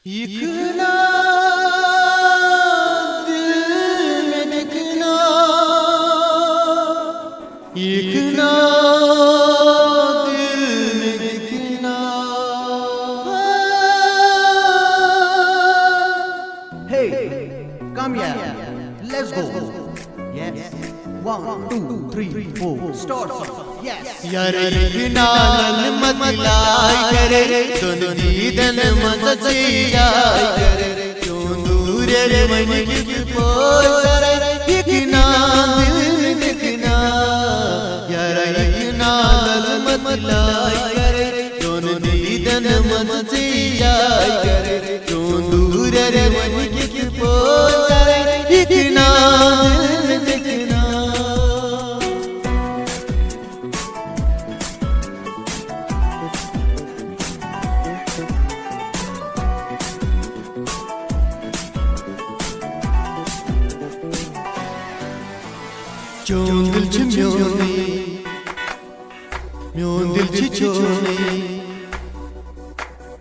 इकना दिल में दिखना, इकना दिल में दिखना। Hey, come here. Let's go. Yes. 1, 2, 3, 4. Start. Yes. यार इकना लल मत लाई करे, दोनों दीदन मत जाई करे। क्यों दूर रे मन की पोसर, इकना दिल में दिखना। यार इकना लल मत लाई करे, दोनों दीदन मत जाई करे। क्यों दूर रे मन की पोसर, इकना दिल में दिखना। Myon dil chichone,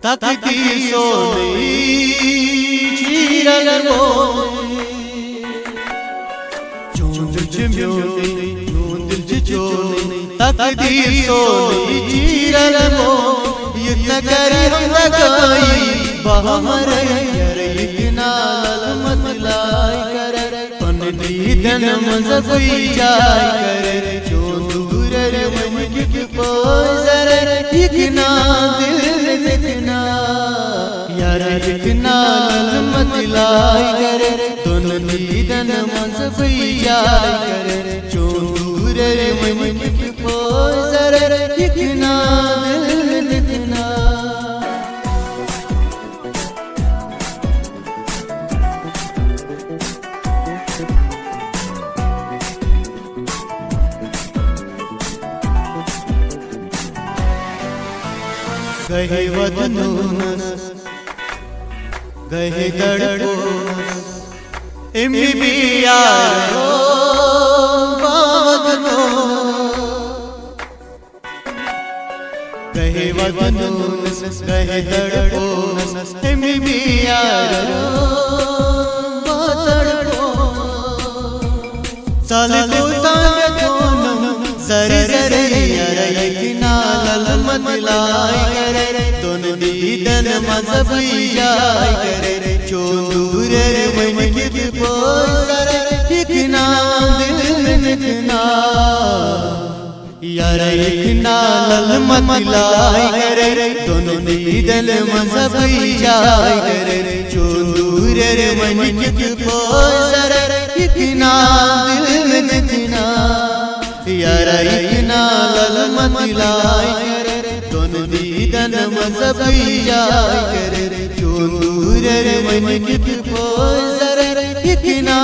takti sone, chiralmo. Myon dil chichone, takti sone, chiralmo. Yutna kari hum lagai, bahamare yar ikna lal mat lai kare. Deedan मज़बी जाय करे, जो दूर रे मन की पोसर, इकना दिल में दिखना। यार इकना लल मत लाई करे, दोनों दीदन मज़बी जाय करे। जो दूर रे मन की पोसर, इकना दिल में दिखना। गहे वदनोस, गहे दड़कोस, इम्बी यारो वदनोस। गहे वदनोस, गहे दड़कोस, इम्बी यारो वदनोस। साले तो तांगे दोनों जरे जरे यार इकना लल मत लाई करे, दोनों दीदन मज़बी जाय करे। जो दूर रे मन की पोसर, इकना दिल में दिखना। यार इकना लल मत लाई करे, दोनों दीदन मज़बी जाय करे। जो दूर रे मन की पोसर, इकना दिल में दिखना। यार इकना लल मत लाई करे, दोनों दीदन मज़बी जाय करे। जो दूर रे मन की पोसर, इकना